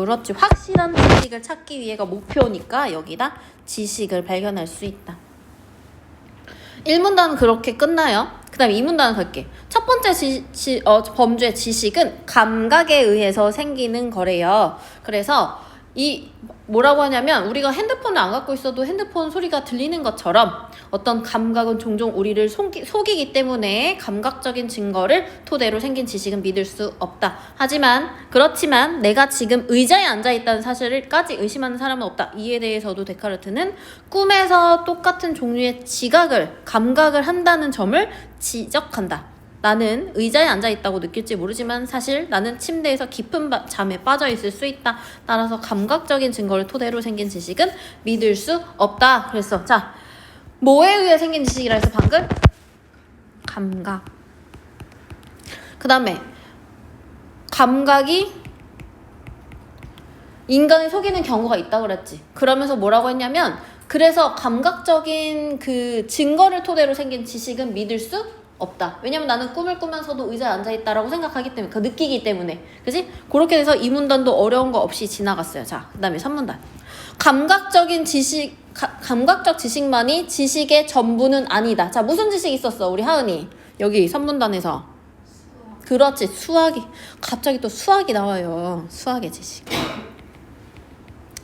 그렇지. 확실한 지식을 찾기 위해가 목표니까 여기다 지식을 발견할 수 있다. 1문단은 그렇게 끝나요. 그 다음에 2문단은 갈게. 첫 번째 범주의 지식은 감각에 의해서 생기는 거래요. 그래서 이 뭐라고 하냐면 우리가 핸드폰을 안 갖고 있어도 핸드폰 소리가 들리는 것처럼 어떤 감각은 종종 우리를 속이기 때문에 감각적인 증거를 토대로 생긴 지식은 믿을 수 없다. 그렇지만 내가 지금 의자에 앉아있다는 사실을까지 의심하는 사람은 없다. 이에 대해서도 데카르트는 꿈에서 똑같은 종류의 감각을 한다는 점을 지적한다. 나는 의자에 앉아있다고 느낄지 모르지만 사실 나는 침대에서 깊은 잠에 빠져있을 수 있다. 따라서 감각적인 증거를 토대로 생긴 지식은 믿을 수 없다. 그랬어. 자, 뭐에 의해 생긴 지식이라 해서 방금? 감각. 그 다음에 감각이 인간을 속이는 경우가 있다고 그랬지. 그러면서 뭐라고 했냐면 그래서 감각적인 그 증거를 토대로 생긴 지식은 믿을 수 없다. 왜냐면 나는 꿈을 꾸면서도 의자에 앉아있다라고 생각하기 때문에, 느끼기 때문에. 그지? 그렇게 돼서 이 문단도 어려운 거 없이 지나갔어요. 자, 그 다음에 3문단. 감각적 지식만이 지식의 전부는 아니다. 자, 무슨 지식 있었어? 우리 하은이. 여기 3문단에서. 그렇지. 수학이. 갑자기 또 수학이 나와요. 수학의 지식.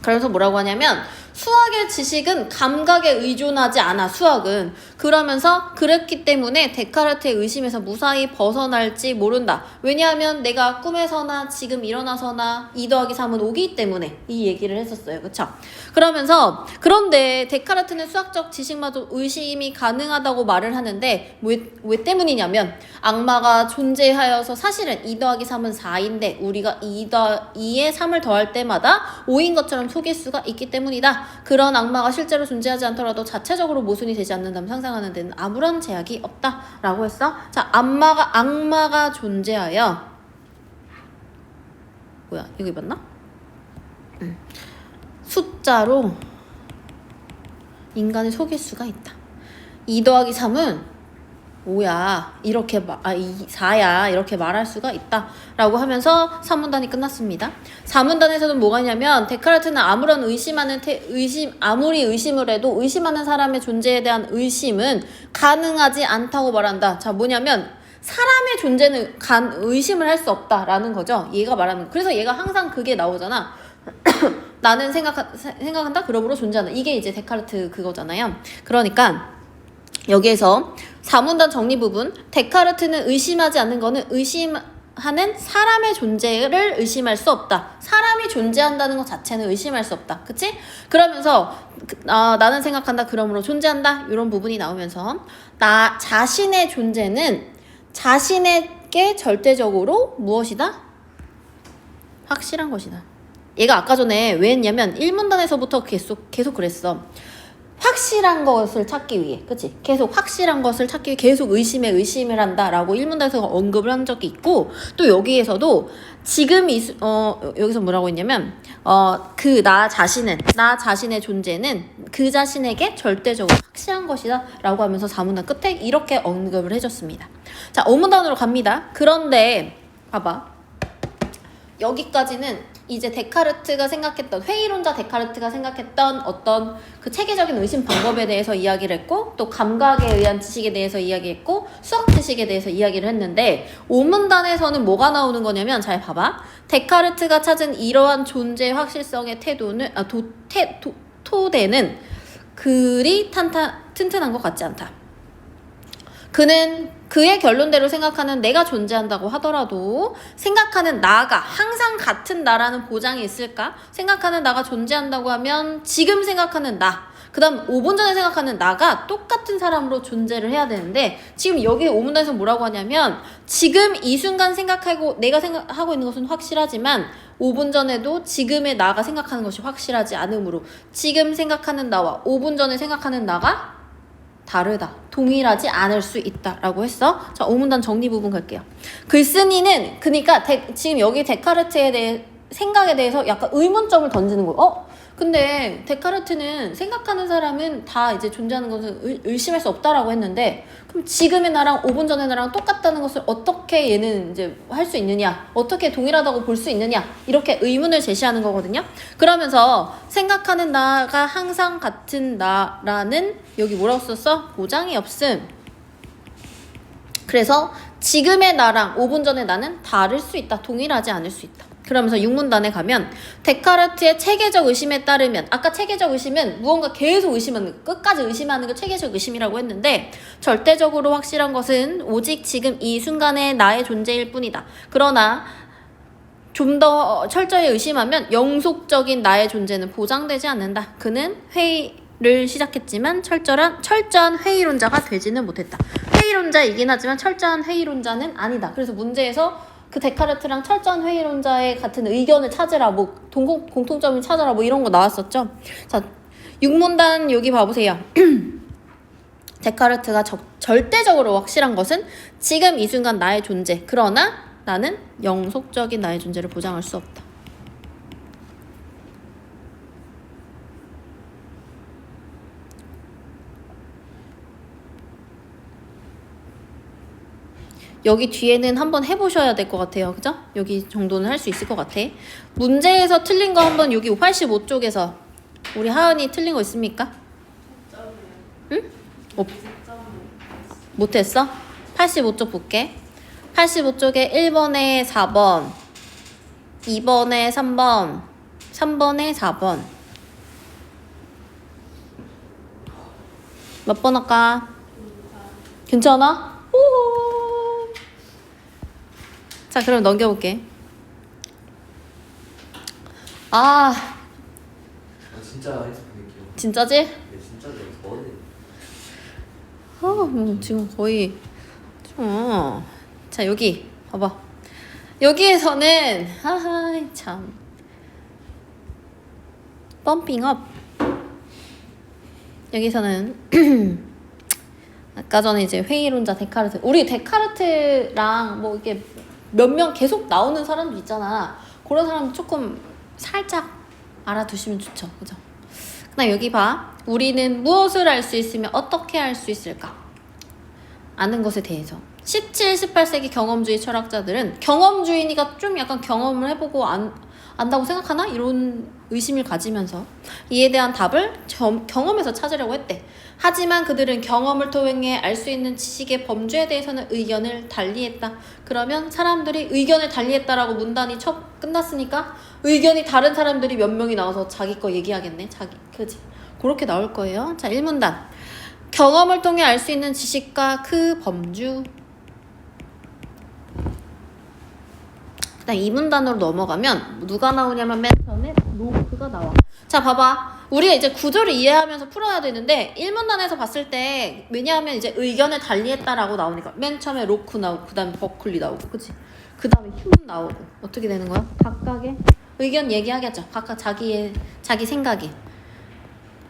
그래서 뭐라고 하냐면 수학의 지식은 감각에 의존하지 않아. 수학은. 그러면서 그랬기 때문에 데카르트의 의심에서 무사히 벗어날지 모른다. 왜냐하면 내가 꿈에서나 지금 일어나서나 2 더하기 3은 5기 때문에 이 얘기를 했었어요. 그쵸? 그런데 데카르트는 수학적 지식마저 의심이 가능하다고 말을 하는데 왜 때문이냐면 악마가 존재하여서 사실은 2 더하기 3은 4인데 우리가 2에 3을 더할 때마다 5인 것처럼 속일 수가 있기 때문이다. 그런 악마가 실제로 존재하지 않더라도 자체적으로 모순이 되지 않는다면 상상하는 데는 아무런 제약이 없다 라고 했어. 자, 악마가 존재하여 뭐야 이거 맞나? 숫자로 인간을 속일 수가 있다. 2 더하기 3은 5야 이렇게 4야 이렇게 말할 수가 있다 라고 하면서 3문단이 끝났습니다. 4문단에서는 뭐가 있냐면 데카르트는 아무리 의심을 해도 의심하는 사람의 존재에 대한 의심은 가능하지 않다고 말한다. 자, 뭐냐면 사람의 존재는 의심을 할 수 없다라는 거죠. 얘가 말하는 거. 그래서 얘가 항상 그게 나오잖아. 나는 생각한다 그러므로 존재한다. 이게 이제 데카르트 그거잖아요. 그러니까 여기에서 4문단 정리 부분. 데카르트는 의심하지 않는 거는 의심하는 사람의 존재를 의심할 수 없다. 사람이 존재한다는 것 자체는 의심할 수 없다. 그치? 그러면서 나는 생각한다 그러므로 존재한다. 이런 부분이 나오면서 나 자신의 존재는 자신에게 절대적으로 무엇이다? 확실한 것이다. 얘가 아까 전에 왜 했냐면 1문단에서부터 계속 그랬어. 확실한 것을 찾기 위해, 그치? 계속 확실한 것을 찾기 위해 계속 의심을 한다라고 1문단에서 언급을 한 적이 있고, 또 여기에서도 지금 여기서 뭐라고 했냐면, 나 자신의 존재는 그 자신에게 절대적으로 확실한 것이다 라고 하면서 4문단 끝에 이렇게 언급을 해줬습니다. 자, 5문단으로 갑니다. 그런데, 봐봐. 여기까지는 이제 회의론자 데카르트가 생각했던 어떤 그 체계적인 의심 방법에 대해서 이야기를 했고, 또 감각에 의한 지식에 대해서 이야기했고, 수학 지식에 대해서 이야기를 했는데, 5문단에서는 뭐가 나오는 거냐면, 잘 봐봐. 데카르트가 찾은 이러한 존재 확실성의 토대는 그리 튼튼한 것 같지 않다. 그는 그의 결론대로 생각하는 내가 존재한다고 하더라도 생각하는 나가 항상 같은 나라는 보장이 있을까? 생각하는 나가 존재한다고 하면 지금 생각하는 나, 그 다음 5분 전에 생각하는 나가 똑같은 사람으로 존재를 해야 되는데 지금 여기 5문단에서 뭐라고 하냐면 지금 이 순간 내가 생각하고 있는 것은 확실하지만 5분 전에도 지금의 나가 생각하는 것이 확실하지 않으므로 지금 생각하는 나와 5분 전에 생각하는 나가 다르다. 동일하지 않을 수 있다라고 했어. 자, 5문단 정리 부분 갈게요. 글쓴이는 그러니까 지금 여기 데카르트에 생각에 대해서 약간 의문점을 던지는 거예요. 근데 데카르트는 생각하는 사람은 다 이제 존재하는 것을 의심할 수 없다라고 했는데, 그럼 지금의 나랑 5분 전의 나랑 똑같다는 것을 어떻게 얘는 이제 할 수 있느냐, 어떻게 동일하다고 볼 수 있느냐, 이렇게 의문을 제시하는 거거든요. 그러면서 생각하는 나가 항상 같은 나라는 여기 뭐라고 썼어? 보장이 없음. 그래서 지금의 나랑 5분 전의 나는 다를 수 있다, 동일하지 않을 수 있다. 그러면서 6문단에 가면 데카르트의 체계적 의심에 따르면, 아까 체계적 의심은 무언가 계속 의심하는, 끝까지 의심하는 걸 체계적 의심이라고 했는데, 절대적으로 확실한 것은 오직 지금 이 순간의 나의 존재일 뿐이다. 그러나 좀 더 철저히 의심하면 영속적인 나의 존재는 보장되지 않는다. 그는 회의를 시작했지만 철저한 회의론자가 되지는 못했다. 회의론자이긴 하지만 철저한 회의론자는 아니다. 그래서 문제에서 그 데카르트랑 철저한 회의론자의 같은 의견을 찾으라, 뭐 공통점을 찾으라, 뭐 이런 거 나왔었죠. 자, 6문단 여기 봐보세요. 데카르트가 절대적으로 확실한 것은 지금 이 순간 나의 존재, 그러나 나는 영속적인 나의 존재를 보장할 수 없다. 여기 뒤에는 한번 해보셔야 될 것 같아요. 그죠? 여기 정도는 할 수 있을 것 같아. 문제에서 틀린 거 한번 여기 85쪽에서 우리 하은이 틀린 거 있습니까? 응? 못했어? 85쪽 볼게. 85쪽에 1번에 4번, 2번에 3번, 3번에 4번. 몇 번 할까? 괜찮아? 오. 자, 그럼 넘겨볼게. 진짜 해석할게요. 진짜지? 네, 진짜죠. 저는 지금 거의 자, 여기 봐봐. 여기에서는 참 펌핑업. 여기서는 아까 전에 이제 회의론자 데카르트, 우리 데카르트랑 뭐 이게 몇 명 계속 나오는 사람도 있잖아. 그런 사람 조금 살짝 알아두시면 좋죠. 그죠? 그다음 여기 봐. 우리는 무엇을 알 수 있으며 어떻게 알 수 있을까? 아는 것에 대해서. 17, 18세기 경험주의 철학자들은 경험주의니까 좀 약간 경험을 해보고 안다고 생각하나? 이런 의심을 가지면서 이에 대한 답을 경험에서 찾으려고 했대. 하지만 그들은 경험을 통해 알 수 있는 지식의 범주에 대해서는 의견을 달리했다. 그러면 사람들이 의견을 달리했다라고 문단이 끝났으니까 의견이 다른 사람들이 몇 명이 나와서 자기 거 얘기하겠네. 그지? 그렇게 나올 거예요. 자, 1문단. 경험을 통해 알 수 있는 지식과 그 범주. 그다음 2문단으로 넘어가면 누가 나오냐면 맨 처음에 로크가 나와. 자, 봐봐. 우리가 이제 구조를 이해하면서 풀어야 되는데 1문단에서 봤을 때, 왜냐하면 이제 의견을 달리했다라고 나오니까 맨 처음에 로크 나오고 그 다음에 버클리 나오고, 그치? 그 다음에 휴 나오고. 어떻게 되는 거야? 각각의 의견 얘기하겠죠. 각각 자기 생각이.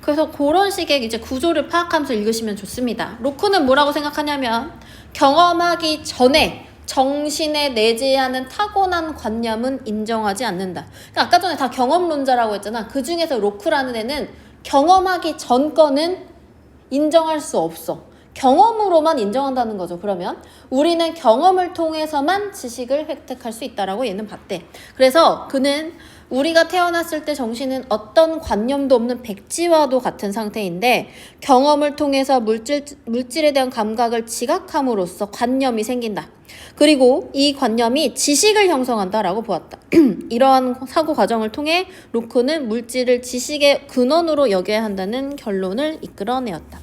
그래서 그런 식의 이제 구조를 파악하면서 읽으시면 좋습니다. 로크는 뭐라고 생각하냐면 경험하기 전에 정신에 내재하는 타고난 관념은 인정하지 않는다. 그러니까 아까 전에 다 경험론자라고 했잖아. 그 중에서 로크라는 애는 경험하기 전 거는 인정할 수 없어. 경험으로만 인정한다는 거죠. 그러면 우리는 경험을 통해서만 지식을 획득할 수 있다라고 얘는 봤대. 그래서 그는 우리가 태어났을 때 정신은 어떤 관념도 없는 백지와도 같은 상태인데 경험을 통해서 물질에 대한 감각을 지각함으로써 관념이 생긴다. 그리고 이 관념이 지식을 형성한다라고 보았다. 이러한 사고 과정을 통해 로크는 물질을 지식의 근원으로 여겨야 한다는 결론을 이끌어내었다.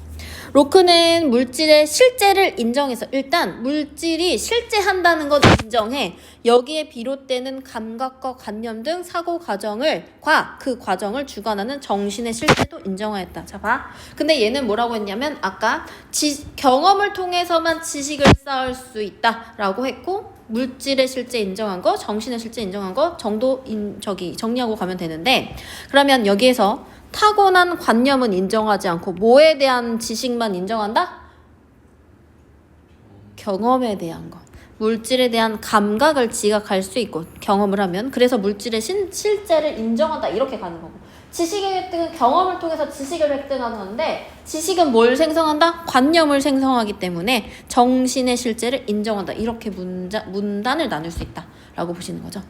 로크는 물질의 실제를 인정해서 일단 물질이 실제한다는 것 인정해 여기에 비롯되는 감각과 관념 등 사고 과정과 그 과정을 주관하는 정신의 실제도 인정하였다. 자, 봐. 근데 얘는 뭐라고 했냐면 아까 경험을 통해서만 지식을 쌓을 수 있다라고 했고 물질의 실제 인정한 거, 정신의 실제 인정한 거 정도 정리하고 가면 되는데, 그러면 여기에서 타고난 관념은 인정하지 않고 뭐에 대한 지식만 인정한다? 경험에 대한 거. 물질에 대한 감각을 지각할 수 있고 경험을 하면 그래서 물질의 실제를 인정한다 이렇게 가는 거고 지식의 획득은 경험을 통해서 지식을 획득하는 건데 지식은 뭘 생성한다? 관념을 생성하기 때문에 정신의 실제를 인정한다 이렇게 문단을 나눌 수 있다 라고 보시는 거죠.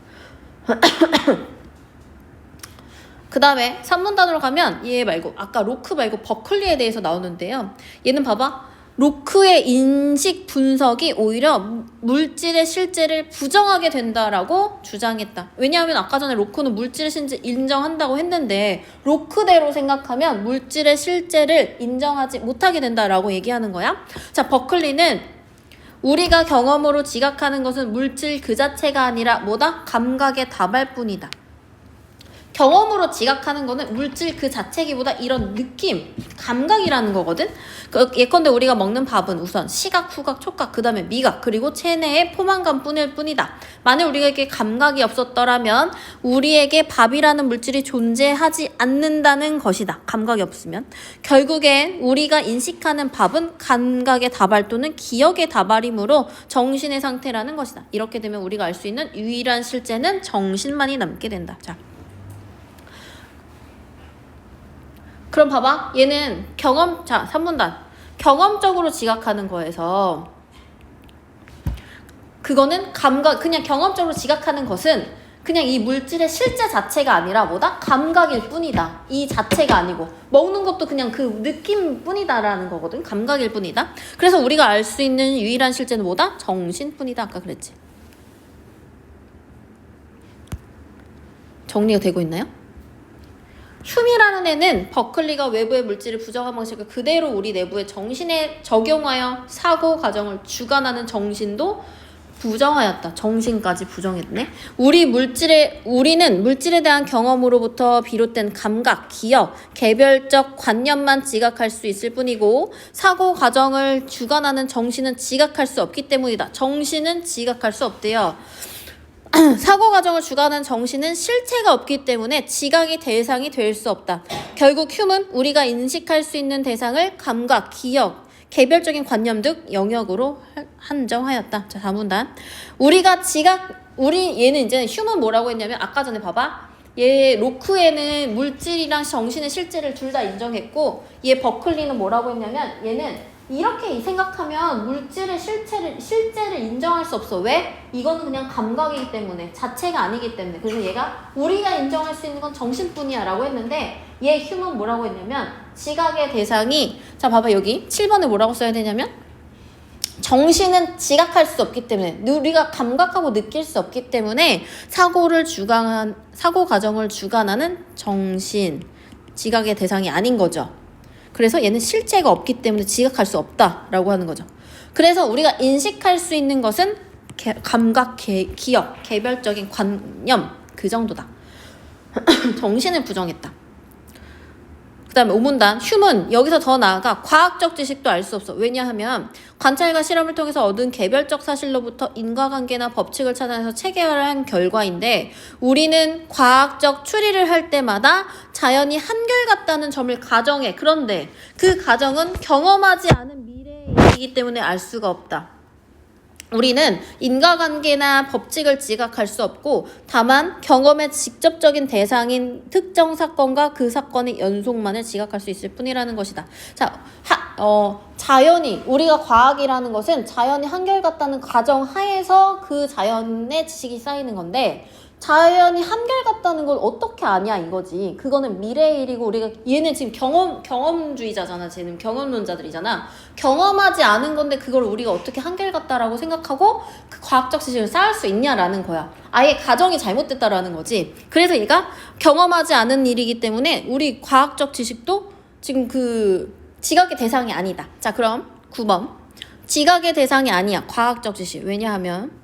그 다음에 3문단으로 가면 얘 말고 아까 로크 말고 버클리에 대해서 나오는데요. 얘는 봐봐. 로크의 인식 분석이 오히려 물질의 실제를 부정하게 된다라고 주장했다. 왜냐하면 아까 전에 로크는 물질의 실제 인정한다고 했는데 로크대로 생각하면 물질의 실제를 인정하지 못하게 된다라고 얘기하는 거야. 자, 버클리는 우리가 경험으로 지각하는 것은 물질 그 자체가 아니라 뭐다? 감각의 다발 뿐이다. 경험으로 지각하는 거는 물질 그 자체기보다 이런 느낌, 감각이라는 거거든. 예컨대 우리가 먹는 밥은 우선 시각, 후각, 촉각, 그 다음에 미각, 그리고 체내의 포만감 뿐일 뿐이다. 만약 우리에게 감각이 없었더라면 우리에게 밥이라는 물질이 존재하지 않는다는 것이다. 감각이 없으면. 결국엔 우리가 인식하는 밥은 감각의 다발 또는 기억의 다발이므로 정신의 상태라는 것이다. 이렇게 되면 우리가 알 수 있는 유일한 실제는 정신만이 남게 된다. 자. 그럼 봐봐. 얘는 자, 3문단. 경험적으로 지각하는 거에서 그거는 그냥 경험적으로 지각하는 것은 그냥 이 물질의 실제 자체가 아니라 뭐다? 감각일 뿐이다. 이 자체가 아니고 먹는 것도 그냥 그 느낌 뿐이다라는 거거든. 감각일 뿐이다. 그래서 우리가 알 수 있는 유일한 실제는 뭐다? 정신뿐이다. 아까 그랬지. 정리가 되고 있나요? 흉이라는 애는 버클리가 외부의 물질을 부정한 방식을 그대로 우리 내부의 정신에 적용하여 사고 과정을 주관하는 정신도 부정하였다. 정신까지 부정했네. 우리는 물질에 대한 경험으로부터 비롯된 감각, 기억, 개별적 관념만 지각할 수 있을 뿐이고 사고 과정을 주관하는 정신은 지각할 수 없기 때문이다. 정신은 지각할 수 없대요. 사고 과정을 주관하는 정신은 실체가 없기 때문에 지각의 대상이 될 수 없다. 결국 휴은 우리가 인식할 수 있는 대상을 감각, 기억, 개별적인 관념 등 영역으로 한정하였다. 자, 4문단. 얘는 이제 휴은 뭐라고 했냐면 아까 전에 봐봐. 얘 로크에는 물질이랑 정신의 실제를 둘 다 인정했고 얘 버클리는 뭐라고 했냐면 얘는 이렇게 생각하면 물질의 실제를 인정할 수 없어. 왜? 이거는 그냥 감각이기 때문에 자체가 아니기 때문에. 그래서 얘가 우리가 인정할 수 있는 건 정신뿐이야 라고 했는데 얘 휴은 뭐라고 했냐면 지각의 대상이 자 봐봐 여기 7번에 뭐라고 써야 되냐면 정신은 지각할 수 없기 때문에 우리가 감각하고 느낄 수 없기 때문에 사고 과정을 주관하는 정신 지각의 대상이 아닌 거죠. 그래서 얘는 실체가 없기 때문에 지각할 수 없다라고 하는 거죠. 그래서 우리가 인식할 수 있는 것은 감각, 기억, 개별적인 관념 그 정도다. 정신을 부정했다. 그 다음에 5문단 휴은 여기서 더 나아가 과학적 지식도 알 수 없어. 왜냐하면 관찰과 실험을 통해서 얻은 개별적 사실로부터 인과관계나 법칙을 찾아내서 체계화를 한 결과인데 우리는 과학적 추리를 할 때마다 자연이 한결같다는 점을 가정해. 그런데 그 가정은 경험하지 않은 미래의 일이기 때문에 알 수가 없다. 우리는 인과관계나 법칙을 지각할 수 없고 다만 경험의 직접적인 대상인 특정 사건과 그 사건의 연속만을 지각할 수 있을 뿐이라는 것이다. 자, 자연이 우리가 과학이라는 것은 자연이 한결같다는 가정 하에서 그 자연의 지식이 쌓이는 건데 자연이 한결같다는 걸 어떻게 아냐 이거지. 그거는 미래의 일이고 우리가 얘는 지금 경험주의자잖아. 쟤는 경험론자들이잖아. 경험하지 않은 건데 그걸 우리가 어떻게 한결같다라고 생각하고 그 과학적 지식을 쌓을 수 있냐라는 거야. 아예 가정이 잘못됐다라는 거지. 그래서 얘가 경험하지 않은 일이기 때문에 우리 과학적 지식도 지금 그 지각의 대상이 아니다. 자, 그럼 9번. 지각의 대상이 아니야. 과학적 지식. 왜냐하면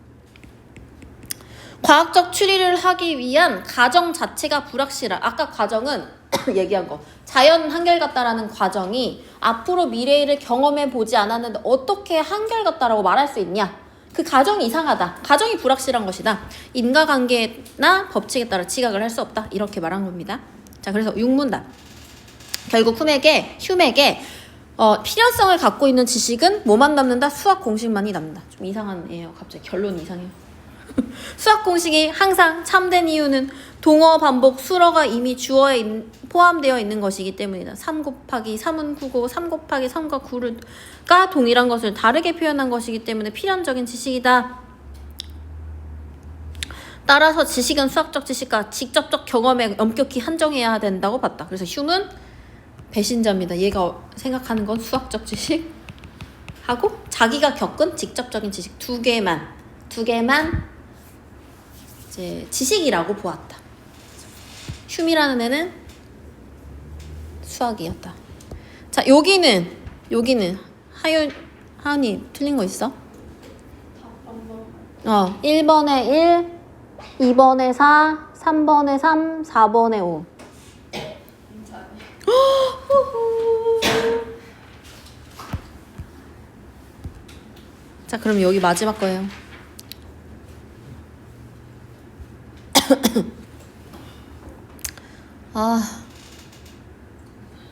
과학적 추리를 하기 위한 과정 자체가 불확실하. 아까 과정은 얘기한 거. 자연 한결같다라는 과정이 앞으로 미래를 경험해 보지 않았는데 어떻게 한결같다라고 말할 수 있냐? 그 과정이 이상하다. 과정이 불확실한 것이다. 인과관계나 법칙에 따라 지각을 할 수 없다. 이렇게 말한 겁니다. 자, 그래서 6문단. 결국 휴맥에 필연성을 갖고 있는 지식은 뭐만 남는다? 수학 공식만이 남는다. 좀 이상한 애예요. 갑자기 결론이 이상해요. 수학 공식이 항상 참된 이유는 동어, 반복, 수어가 이미 주어에 포함되어 있는 것이기 때문이다. 3 곱하기 3은 9고 3 곱하기 3과 9가 동일한 것을 다르게 표현한 것이기 때문에 필연적인 지식이다. 따라서 지식은 수학적 지식과 직접적 경험에 엄격히 한정해야 된다고 봤다. 그래서 휴는 배신자입니다. 얘가 생각하는 건 수학적 지식 하고 자기가 겪은 직접적인 지식 두 개만 이제 지식이라고 보았다. 휴미라는 애는 수학이었다. 자, 여기는 하윤이 틀린 거 있어? 1번에 1, 2번에 4, 3번에 3, 4번에 5. 자, 그럼 여기 마지막 거예요.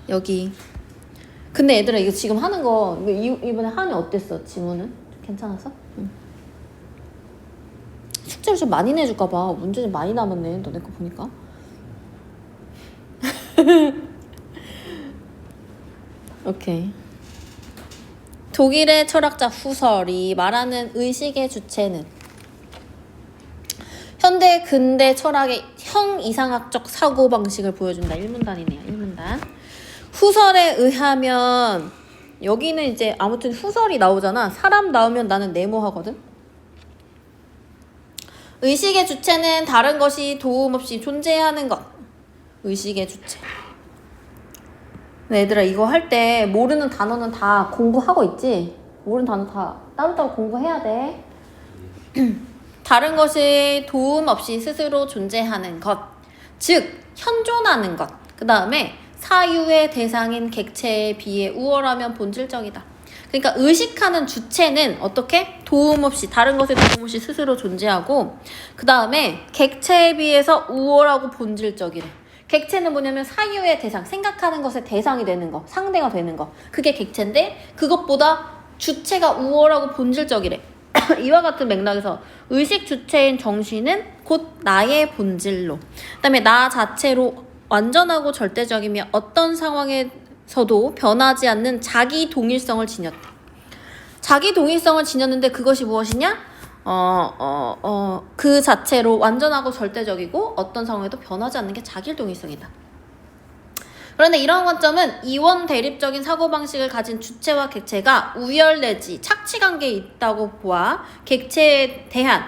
여기. 근데 얘들아, 이거 지금 하는 거 이번에 하니 어땠어? 지문은? 괜찮았어? 응. 숙제를 좀 많이 내줄까 봐. 문제 좀 많이 남았네. 너네 거 보니까. 오케이. 독일의 철학자 후설이 말하는 의식의 주체는 현대 근대 철학의 형이상학적 사고방식을 보여준다. 1문단이네요. 1문단. 후설에 의하면 여기는 이제 아무튼 후설이 나오잖아. 사람 나오면 나는 네모하거든. 의식의 주체는 다른 것이 도움 없이 존재하는 것. 의식의 주체. 얘들아, 이거 할 때 모르는 단어는 다 공부하고 있지? 모르는 단어 다 따로따로 공부해야 돼. 다른 것이 도움 없이 스스로 존재하는 것. 즉, 현존하는 것. 그 다음에 사유의 대상인 객체에 비해 우월하면 본질적이다. 그러니까 의식하는 주체는 어떻게? 도움 없이, 다른 것에 도움 없이 스스로 존재하고, 그 다음에 객체에 비해서 우월하고 본질적이래. 객체는 뭐냐면 사유의 대상, 생각하는 것의 대상이 되는 거, 상대가 되는 거. 그게 객체인데 그것보다 주체가 우월하고 본질적이래. 이와 같은 맥락에서 의식 주체인 정신은 곧 나의 본질로, 그 다음에 나 자체로 완전하고 절대적이며 어떤 상황에서도 변하지 않는 자기 동일성을 지녔다. 자기 동일성을 지녔는데 그것이 무엇이냐? 그 자체로 완전하고 절대적이고 어떤 상황에도 변하지 않는 게 자기 동일성이다. 그런데 이런 관점은 이원 대립적인 사고방식을 가진 주체와 객체가 우열 내지 착취관계에 있다고 보아 객체에 대한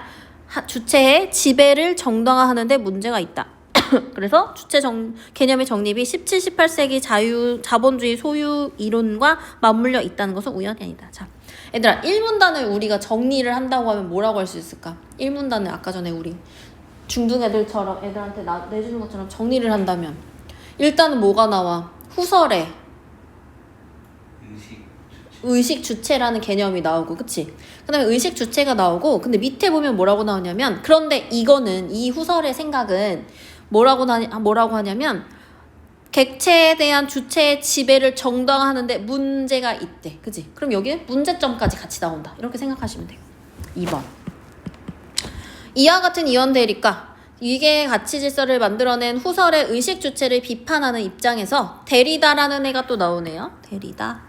주체의 지배를 정당화하는 데 문제가 있다. 그래서 주체 개념의 정립이 17, 18세기 자본주의 소유 이론과 맞물려 있다는 것은 우연이 아니다. 자, 얘들아, 1문단을 우리가 정리를 한다고 하면 뭐라고 할 수 있을까? 1문단을 아까 전에 우리 중등 애들처럼 애들한테 내주는 것처럼 정리를 한다면 일단은 뭐가 나와? 후설에 의식 주체라는 개념이 나오고, 그치? 그 다음에 의식 주체가 나오고, 근데 밑에 보면 뭐라고 나오냐면, 그런데 이거는, 이 후설의 생각은 뭐라고 하냐면, 객체에 대한 주체의 지배를 정당화하는데 문제가 있대. 그치? 그럼 여기는 문제점까지 같이 나온다. 이렇게 생각하시면 돼요. 2번. 이와 같은 이원 대립과 이게 가치 질서를 만들어낸 후설의 의식 주체를 비판하는 입장에서 데리다라는 애가 또 나오네요. 데리다.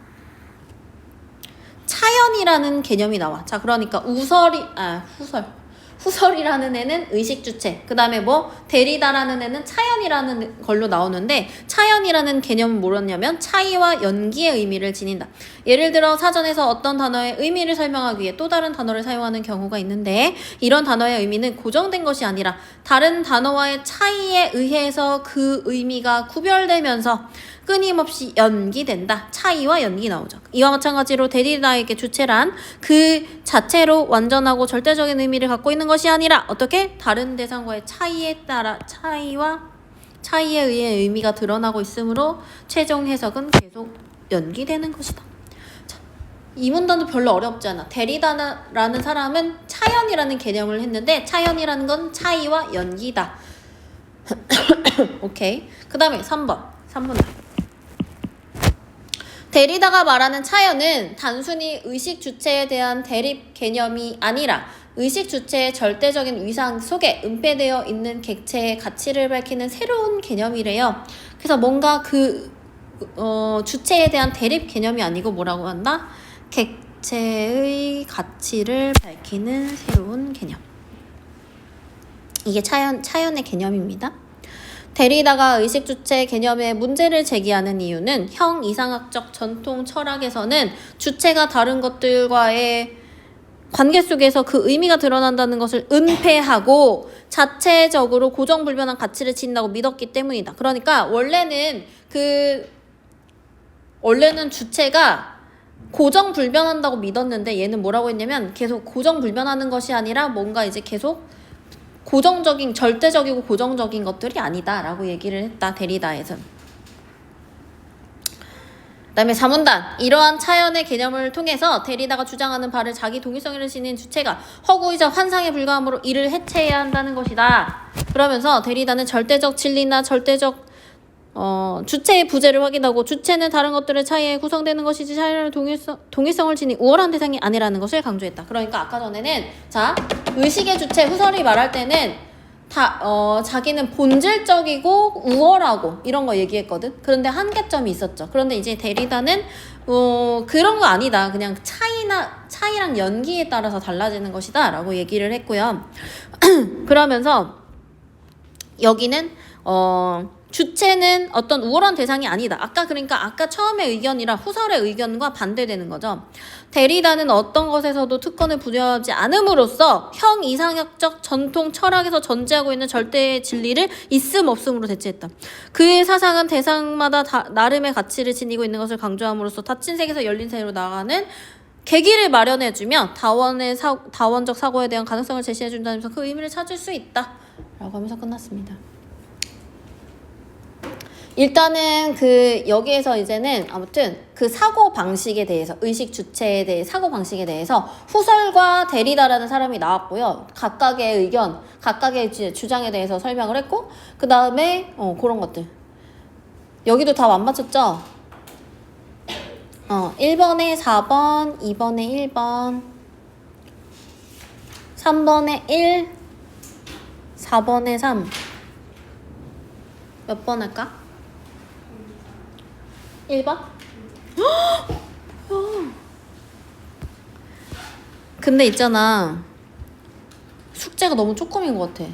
차연이라는 개념이 나와. 자, 그러니까 후설이라는 애는 의식 주체. 그 다음에 데리다라는 애는 차연이라는 걸로 나오는데, 차연이라는 개념은 뭐였냐면 차이와 연기의 의미를 지닌다. 예를 들어 사전에서 어떤 단어의 의미를 설명하기 위해 또 다른 단어를 사용하는 경우가 있는데, 이런 단어의 의미는 고정된 것이 아니라 다른 단어와의 차이에 의해서 그 의미가 구별되면서 끊임없이 연기된다. 차이와 연기 나오죠. 이와 마찬가지로 데리다에게 주체란 그 자체로 완전하고 절대적인 의미를 갖고 있는 것이 아니라 어떻게? 다른 대상과의 차이에 따라 차이에 의해 의미가 드러나고 있으므로 최종 해석은 계속 연기되는 것이다. 자, 이 문단도 별로 어렵지 않아. 데리다라는 사람은 차연이라는 개념을 했는데, 차연이라는 건 차이와 연기다. 오케이. 그 다음에 3번. 데리다가 말하는 차연은 단순히 의식 주체에 대한 대립 개념이 아니라 의식 주체의 절대적인 위상 속에 은폐되어 있는 객체의 가치를 밝히는 새로운 개념이래요. 그래서 뭔가 그 주체에 대한 대립 개념이 아니고 뭐라고 한다? 객체의 가치를 밝히는 새로운 개념. 이게 차연의 개념입니다. 데리다가 의식 주체 개념에 문제를 제기하는 이유는 형 이상학적 전통 철학에서는 주체가 다른 것들과의 관계 속에서 그 의미가 드러난다는 것을 은폐하고 자체적으로 고정불변한 가치를 지닌다고 믿었기 때문이다. 그러니까 원래는 주체가 고정불변한다고 믿었는데 얘는 뭐라고 했냐면 계속 고정불변하는 것이 아니라 뭔가 이제 계속 고정적인, 절대적이고 고정적인 것들이 아니다 라고 얘기를 했다. 데리다에서. 그 다음에 4문단. 이러한 차연의 개념을 통해서 데리다가 주장하는 바를 자기 동일성을 지닌 주체가 허구이자 환상에 불과하므로 이를 해체해야 한다는 것이다. 그러면서 데리다는 절대적 진리나 절대적 주체의 부재를 확인하고 주체는 다른 것들의 차이에 구성되는 것이지 차이라는 동일성을 지닌 우월한 대상이 아니라는 것을 강조했다. 그러니까 아까 전에는 자 의식의 주체 후설이 말할 때는 자기는 본질적이고 우월하고 이런 거 얘기했거든. 그런데 한계점이 있었죠. 그런데 이제 데리다는 그런 거 아니다. 그냥 차이랑 연기에 따라서 달라지는 것이다 라고 얘기를 했고요. 그러면서 여기는 주체는 어떤 우월한 대상이 아니다. 아까 처음의 의견이랑 후설의 의견과 반대되는 거죠. 데리다는 어떤 것에서도 특권을 부여하지 않음으로써 형 이상학적 전통 철학에서 전제하고 있는 절대의 진리를 있음 없음으로 대체했다. 그의 사상은 대상마다 나름의 가치를 지니고 있는 것을 강조함으로써 닫힌 세계에서 열린 세계로 나아가는 계기를 마련해주며 다원적 사고에 대한 가능성을 제시해준다면서 그 의미를 찾을 수 있다. 라고 하면서 끝났습니다. 일단은 여기에서 이제는 아무튼 그 사고 방식에 대해서 의식 주체에 대해 사고 방식에 대해서 후설과 데리다라는 사람이 나왔고요. 각각의 의견, 각각의 주장에 대해서 설명을 했고 그 다음에 그런 것들 여기도 다 안 맞췄죠? 1번에 4번, 2번에 1번, 3번에 1, 4번에 3 몇 번 할까? 1번? 근데 있잖아 숙제가 너무 조금인 것 같아.